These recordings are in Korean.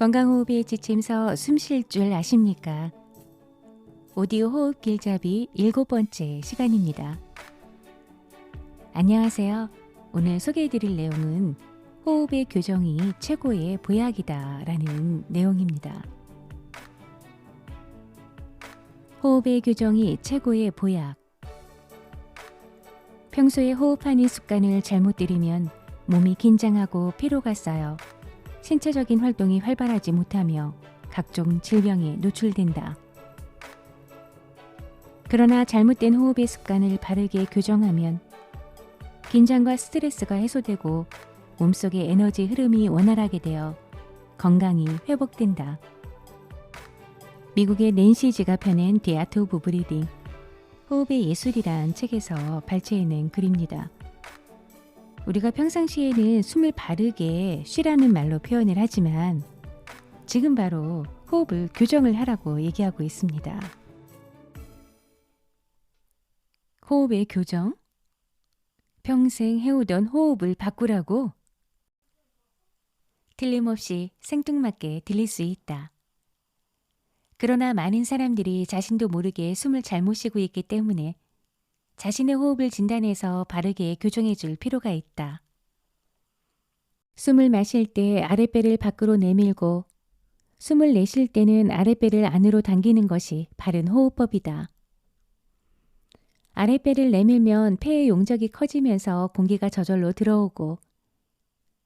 건강호흡에 지침서 숨 쉴 줄 아십니까? 오디오 호흡 길잡이 7번째 시간입니다. 안녕하세요. 오늘 소개해드릴 내용은 호흡의 교정이 최고의 보약이다 라는 내용입니다. 호흡의 교정이 최고의 보약. 평소에 호흡하는 습관을 잘못 들이면 몸이 긴장하고 피로가 쌓여 신체적인 활동이 활발하지 못하며 각종 질병에 노출된다. 그러나 잘못된 호흡의 습관을 바르게 교정하면 긴장과 스트레스가 해소되고 몸속의 에너지 흐름이 원활하게 되어 건강이 회복된다. 미국의 낸시지가 펴낸 The Art of Breathing, 호흡의 예술이란 책에서 발췌해낸 글입니다. 우리가 평상시에는 숨을 바르게 쉬라는 말로 표현을 하지만 지금 바로 호흡을 교정을 하라고 얘기하고 있습니다. 호흡의 교정? 평생 해오던 호흡을 바꾸라고? 틀림없이 생뚱맞게 들릴 수 있다. 그러나 많은 사람들이 자신도 모르게 숨을 잘못 쉬고 있기 때문에 자신의 호흡을 진단해서 바르게 교정해 줄 필요가 있다. 숨을 마실 때 아랫배를 밖으로 내밀고 숨을 내쉴 때는 아랫배를 안으로 당기는 것이 바른 호흡법이다. 아랫배를 내밀면 폐의 용적이 커지면서 공기가 저절로 들어오고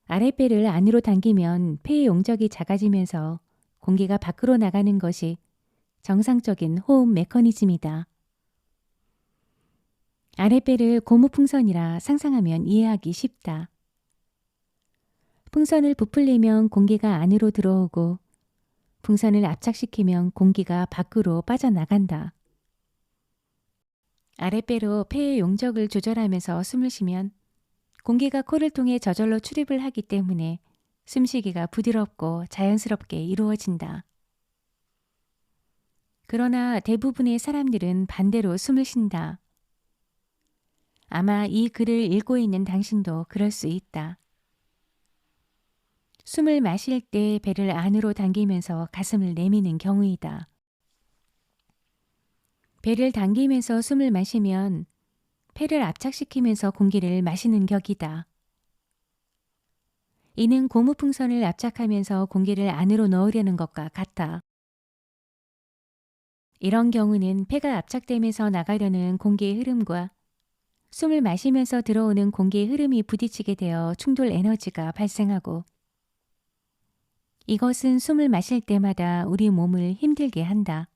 아랫배를 안으로 당기면 폐의 용적이 작아지면서 공기가 밖으로 나가는 것이 정상적인 호흡 메커니즘이다. 아랫배를 고무풍선이라 상상하면 이해하기 쉽다. 풍선을 부풀리면 공기가 안으로 들어오고 풍선을 압착시키면 공기가 밖으로 빠져나간다. 아랫배로 폐의 용적을 조절하면서 숨을 쉬면 공기가 코를 통해 저절로 출입을 하기 때문에 숨쉬기가 부드럽고 자연스럽게 이루어진다. 그러나 대부분의 사람들은 반대로 숨을 쉰다. 아마 이 글을 읽고 있는 당신도 그럴 수 있다. 숨을 마실 때 배를 안으로 당기면서 가슴을 내미는 경우이다. 배를 당기면서 숨을 마시면 폐를 압착시키면서 공기를 마시는 격이다. 이는 고무풍선을 압착하면서 공기를 안으로 넣으려는 것과 같다. 이런 경우는 폐가 압착되면서 나가려는 공기의 흐름과 숨을 마시면서 들어오는 공기의 흐름이 부딪히게 되어 충돌 에너지가 발생하고 이것은 숨을 마실 때마다 우리 몸을 힘들게 한다.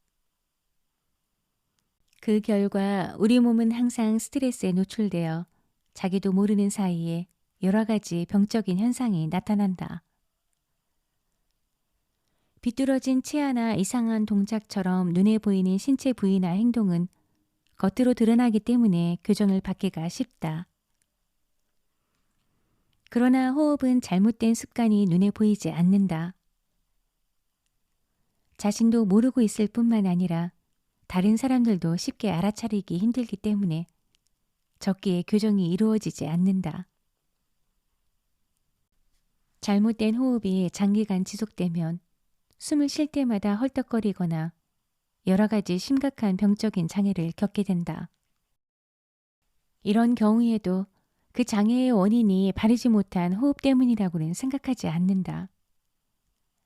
그 결과 우리 몸은 항상 스트레스에 노출되어 자기도 모르는 사이에 여러 가지 병적인 현상이 나타난다. 비뚤어진 치아나 이상한 동작처럼 눈에 보이는 신체 부위나 행동은 겉으로 드러나기 때문에 교정을 받기가 쉽다. 그러나 호흡은 잘못된 습관이 눈에 보이지 않는다. 자신도 모르고 있을 뿐만 아니라 다른 사람들도 쉽게 알아차리기 힘들기 때문에 적기에 교정이 이루어지지 않는다. 잘못된 호흡이 장기간 지속되면 숨을 쉴 때마다 헐떡거리거나 여러 가지 심각한 병적인 장애를 겪게 된다. 이런 경우에도 그 장애의 원인이 바르지 못한 호흡 때문이라고는 생각하지 않는다.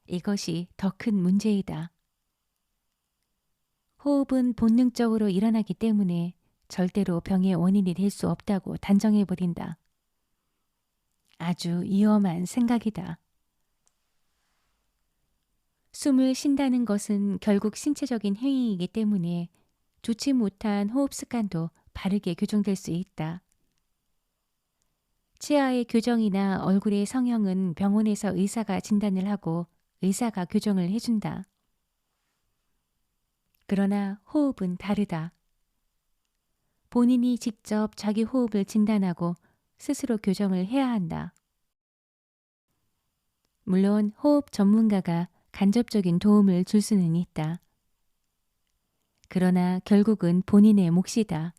이것이 더 큰 문제이다. 호흡은 본능적으로 일어나기 때문에 절대로 병의 원인이 될 수 없다고 단정해버린다. 아주 위험한 생각이다. 숨을 쉰다는 것은 결국 신체적인 행위이기 때문에 좋지 못한 호흡 습관도 바르게 교정될 수 있다. 치아의 교정이나 얼굴의 성형은 병원에서 의사가 진단을 하고 의사가 교정을 해준다. 그러나 호흡은 다르다. 본인이 직접 자기 호흡을 진단하고 스스로 교정을 해야 한다. 물론 호흡 전문가가 간접적인 도움을 줄 수는 있다. 그러나 결국은 본인의 몫이다.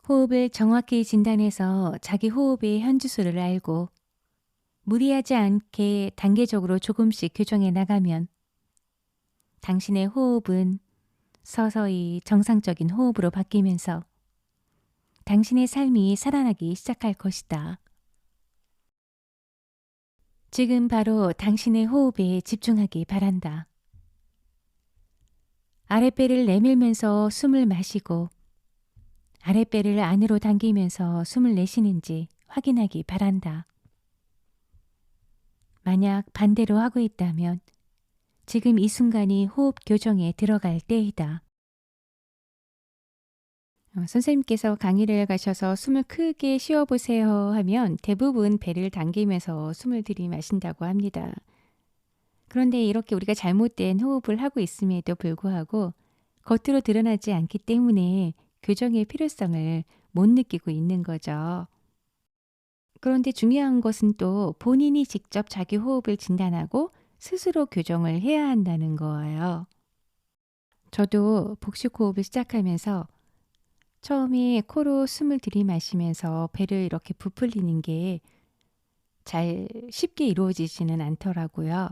호흡을 정확히 진단해서 자기 호흡의 현주소를 알고 무리하지 않게 단계적으로 조금씩 교정해 나가면 당신의 호흡은 서서히 정상적인 호흡으로 바뀌면서 당신의 삶이 살아나기 시작할 것이다. 지금 바로 당신의 호흡에 집중하기 바란다. 아랫배를 내밀면서 숨을 마시고 아랫배를 안으로 당기면서 숨을 내쉬는지 확인하기 바란다. 만약 반대로 하고 있다면 지금 이 순간이 호흡 교정에 들어갈 때이다. 선생님께서 강의를 가셔서 숨을 크게 쉬어보세요 하면 대부분 배를 당기면서 숨을 들이마신다고 합니다. 그런데 이렇게 우리가 잘못된 호흡을 하고 있음에도 불구하고 겉으로 드러나지 않기 때문에 교정의 필요성을 못 느끼고 있는 거죠. 그런데 중요한 것은 또 본인이 직접 자기 호흡을 진단하고 스스로 교정을 해야 한다는 거예요. 저도 복식 호흡을 시작하면서 처음에 코로 숨을 들이마시면서 배를 이렇게 부풀리는 게 잘 쉽게 이루어지지는 않더라고요.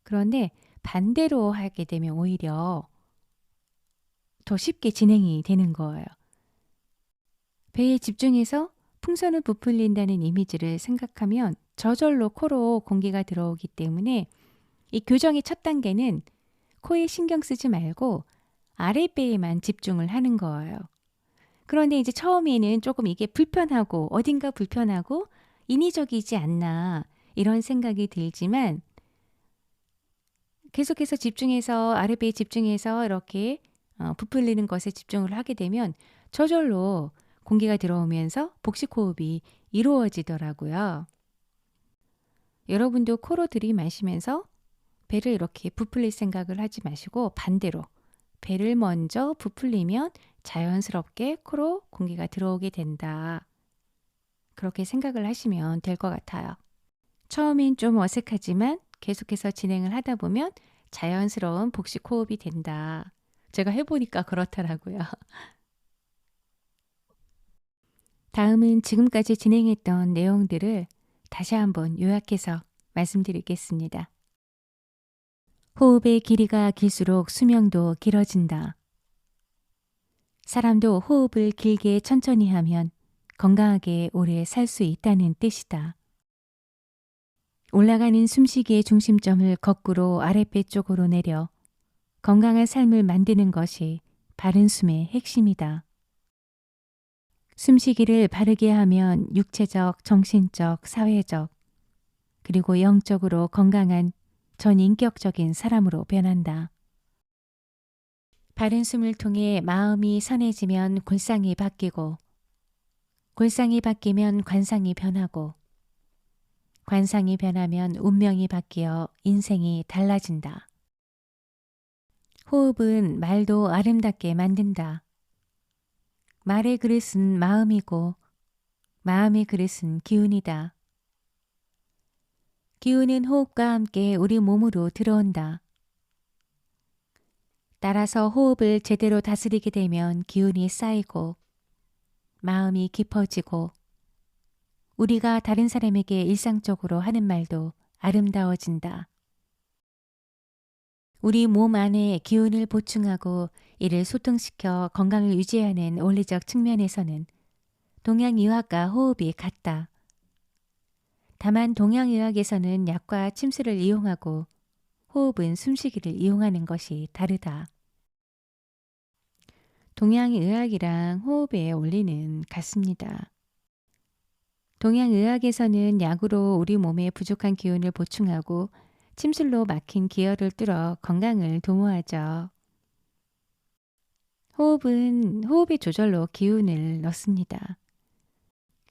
그런데 반대로 하게 되면 오히려 더 쉽게 진행이 되는 거예요. 배에 집중해서 풍선을 부풀린다는 이미지를 생각하면 저절로 코로 공기가 들어오기 때문에 이 교정의 첫 단계는 코에 신경 쓰지 말고 아랫배에만 집중을 하는 거예요. 그런데 이제 처음에는 조금 이게 불편하고 어딘가 불편하고 인위적이지 않나 이런 생각이 들지만 계속해서 집중해서 아랫배에 집중해서 이렇게 부풀리는 것에 집중을 하게 되면 저절로 공기가 들어오면서 복식 호흡이 이루어지더라고요. 여러분도 코로 들이마시면서 배를 이렇게 부풀릴 생각을 하지 마시고 반대로 배를 먼저 부풀리면 자연스럽게 코로 공기가 들어오게 된다. 그렇게 생각을 하시면 될 것 같아요. 처음엔 좀 어색하지만 계속해서 진행을 하다 보면 자연스러운 복식 호흡이 된다. 제가 해보니까 그렇더라고요. 다음은 지금까지 진행했던 내용들을 다시 한번 요약해서 말씀드리겠습니다. 호흡의 길이가 길수록 수명도 길어진다. 사람도 호흡을 길게 천천히 하면 건강하게 오래 살 수 있다는 뜻이다. 올라가는 숨쉬기의 중심점을 거꾸로 아랫배 쪽으로 내려 건강한 삶을 만드는 것이 바른 숨의 핵심이다. 숨쉬기를 바르게 하면 육체적, 정신적, 사회적, 그리고 영적으로 건강한 전인격적인 사람으로 변한다. 바른 숨을 통해 마음이 선해지면 골상이 바뀌고, 골상이 바뀌면 관상이 변하고, 관상이 변하면 운명이 바뀌어 인생이 달라진다. 호흡은 말도 아름답게 만든다. 말의 그릇은 마음이고 마음의 그릇은 기운이다. 기운은 호흡과 함께 우리 몸으로 들어온다. 따라서 호흡을 제대로 다스리게 되면 기운이 쌓이고 마음이 깊어지고 우리가 다른 사람에게 일상적으로 하는 말도 아름다워진다. 우리 몸 안에 기운을 보충하고 이를 소통시켜 건강을 유지하는 원리적 측면에서는 동양의학과 호흡이 같다. 다만 동양의학에서는 약과 침수를 이용하고 호흡은 숨쉬기를 이용하는 것이 다르다. 동양의학이랑 호흡의 원리는 같습니다. 동양의학에서는 약으로 우리 몸에 부족한 기운을 보충하고 침술로 막힌 기혈을 뚫어 건강을 도모하죠. 호흡은 호흡의 조절로 기운을 넣습니다.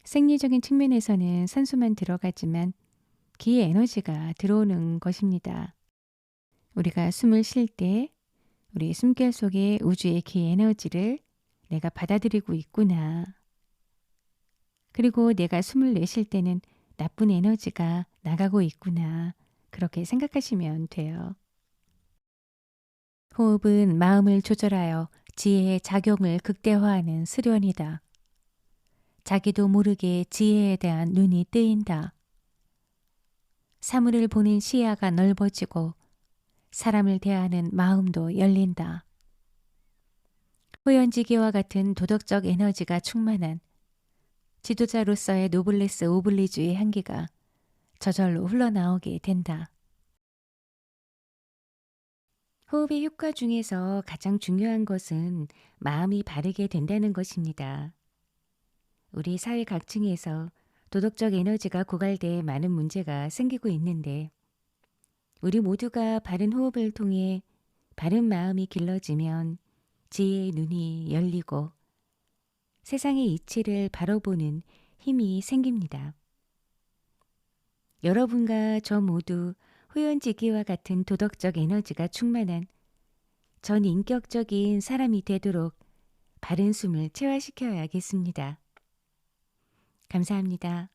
생리적인 측면에서는 산소만 들어가지만 기의 에너지가 들어오는 것입니다. 우리가 숨을 쉴 때 우리 숨결 속에 우주의 기 에너지를 내가 받아들이고 있구나. 그리고 내가 숨을 내쉴 때는 나쁜 에너지가 나가고 있구나. 그렇게 생각하시면 돼요. 호흡은 마음을 조절하여 지혜의 작용을 극대화하는 수련이다. 자기도 모르게 지혜에 대한 눈이 뜨인다. 사물을 보는 시야가 넓어지고 사람을 대하는 마음도 열린다. 호연지기와 같은 도덕적 에너지가 충만한 지도자로서의 노블레스 오블리주의 향기가 저절로 흘러나오게 된다. 호흡의 효과 중에서 가장 중요한 것은 마음이 바르게 된다는 것입니다. 우리 사회 각층에서 도덕적 에너지가 고갈돼 많은 문제가 생기고 있는데 우리 모두가 바른 호흡을 통해 바른 마음이 길러지면 지혜의 눈이 열리고 세상의 이치를 바라보는 힘이 생깁니다. 여러분과 저 모두 호연지기와 같은 도덕적 에너지가 충만한 전인격적인 사람이 되도록 바른 숨을 체화시켜야겠습니다. 감사합니다.